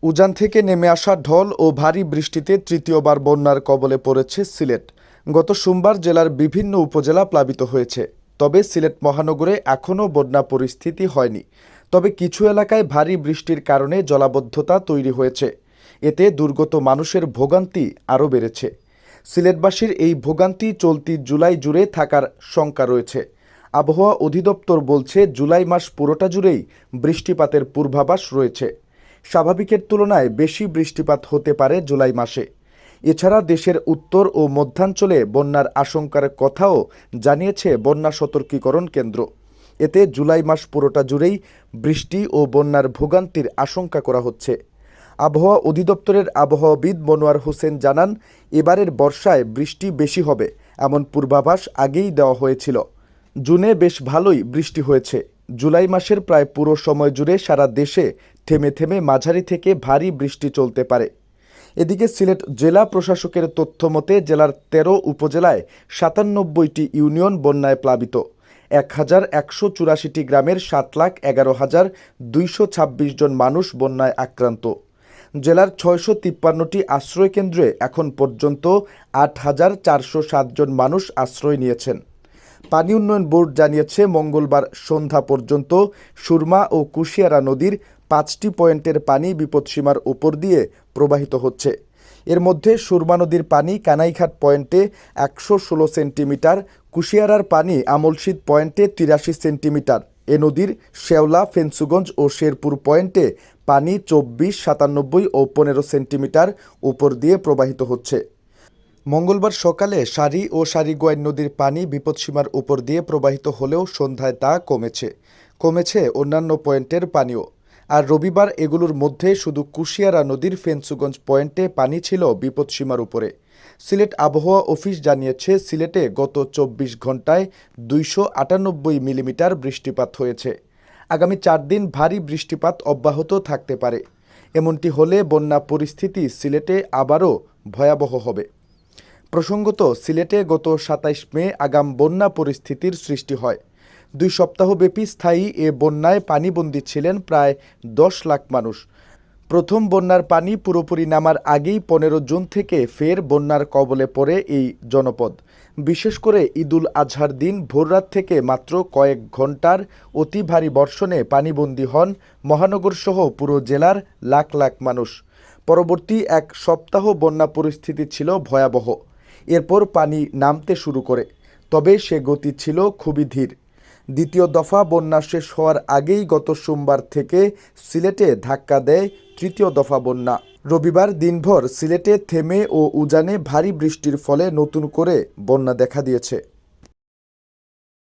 উজান থেকে নেমে আসা ঢল ও ভারী বৃষ্টিতে তৃতীয়বার বন্যার কবলে পড়েছে সিলেট। গত সোমবার জেলার বিভিন্ন উপজেলা প্লাবিত হয়েছে। তবে সিলেট মহানগরে এখনও বন্যা পরিস্থিতি হয়নি। তবে কিছু এলাকায় ভারী বৃষ্টির কারণে জলাবদ্ধতা তৈরি হয়েছে। এতে দুর্গত মানুষের ভোগান্তি আরও বেড়েছে। সিলেটবাসীর এই ভোগান্তি চলতি জুলাই জুড়ে থাকার শঙ্কা রয়েছে। আবহাওয়া অধিদপ্তর বলছে জুলাই মাস পুরোটা জুড়েই বৃষ্টিপাতের পূর্বাভাস রয়েছে। স্বাভাবিকের তুলনায় বেশি বৃষ্টিপাত হতে পারে জুলাই মাসে। এছাড়া দেশের উত্তর ও মধ্যাঞ্চলে বন্যার আশঙ্কার কথাও জানিয়েছে বন্যা সতর্কীকরণ কেন্দ্র। এতে জুলাই মাস পুরোটা জুড়েই বৃষ্টি ও বন্যার ভোগান্তির আশঙ্কা করা হচ্ছে। আবহাওয়া অধিদপ্তরের আবহাওয়াবিদ মনোয়ার হোসেন জানান, এবারের বর্ষায় বৃষ্টি বেশি হবে এমন পূর্বাভাস আগেই দেওয়া হয়েছিল। জুনে বেশ ভালোই বৃষ্টি হয়েছে। জুলাই মাসের প্রায় পুরো সময় জুড়ে সারা দেশে থেমে থেমে মাঝারি থেকে ভারী বৃষ্টি চলতে পারে। এদিকে সিলেট জেলা প্রশাসকের তথ্য মতে জেলার ১৩ উপজেলায় ৯৭টি ইউনিয়ন বন্যায় প্লাবিত। ১,১৮৪টি গ্রামের ৭,১১,২২৬ জন মানুষ বন্যায় আক্রান্ত। জেলার ৬৫৩টি আশ্রয় কেন্দ্রে এখন পর্যন্ত ৮,৪০৭ জন মানুষ আশ্রয় নিয়েছেন। পানি উন্নয়ন বোর্ড জানিয়েছে মঙ্গলবার সন্ধ্যা পর্যন্ত সুরমা ও কুশিয়ারা নদীর ৫টি পয়েন্টের পানি বিপদসীমার উপর দিয়ে প্রবাহিত হচ্ছে। এর মধ্যে সুরমা নদীর পানি কানাইঘাট পয়েন্টে ১১৬ সেন্টিমিটার, কুশিয়ারার পানি আমলশীদ পয়েন্টে ৮৩ সেন্টিমিটার। এ নদীর শেওলা, ফেঞ্চুগঞ্জ ও শেরপুর পয়েন্টে পানি ২৪, ৯৭ ও ১৫ সেন্টিমিটার উপর দিয়ে প্রবাহিত হচ্ছে। মঙ্গলবার সকালে সারি ও সারিগোয়াইন নদীর পানি বিপদসীমার উপর দিয়ে প্রবাহিত হলেও সন্ধ্যায় তা কমেছে অন্যান্য পয়েন্টের পানিও। আর রবিবার এগুলোর মধ্যে শুধু কুশিয়ারা নদীর ফেঞ্চুগঞ্জ পয়েন্টে পানি ছিল বিপদসীমার উপরে। সিলেট আবহাওয়া অফিস জানিয়েছে সিলেটে গত ২৪ ঘন্টায় ২৯৮ মিলিমিটার বৃষ্টিপাত হয়েছে। আগামী ৪ দিন ভারী বৃষ্টিপাত অব্যাহত থাকতে পারে। এমনটি হলে বন্যা পরিস্থিতি সিলেটে আবারও ভয়াবহ হবে। প্রসঙ্গত, সিলেটে গত ২৭ মে আগাম বন্যা পরিস্থিতির সৃষ্টি হয়। ২ সপ্তাহব্যাপী স্থায়ী এ বন্যায় পানিবন্দী ছিলেন প্রায় ১০ লাখ মানুষ। প্রথম বন্যার পানি পুরোপুরি নামার আগেই ১৫ জুন থেকে ফের বন্যার কবলে পড়ে এই জনপদ। বিশেষ করে ঈদুল আজহার দিন ভোররাত থেকে মাত্র কয়েক ঘণ্টার অতি ভারী বর্ষণে পানিবন্দী হন মহানগরসহ পুরো জেলার লাখ লাখ মানুষ। পরবর্তী এক সপ্তাহ বন্যা পরিস্থিতি ছিল ভয়াবহ। এরপর পানি নামতে শুরু করে, তবে সে গতি ছিল খুবই ধীর। দ্বিতীয় দফা বন্যা শেষ হওয়ার আগেই গত সোমবার থেকে সিলেটে ধাক্কা দেয় তৃতীয় দফা বন্যা। রবিবার দিনভর সিলেটে থেমে ও উজানে ভারী বৃষ্টির ফলে নতুন করে বন্যা দেখা দিয়েছে।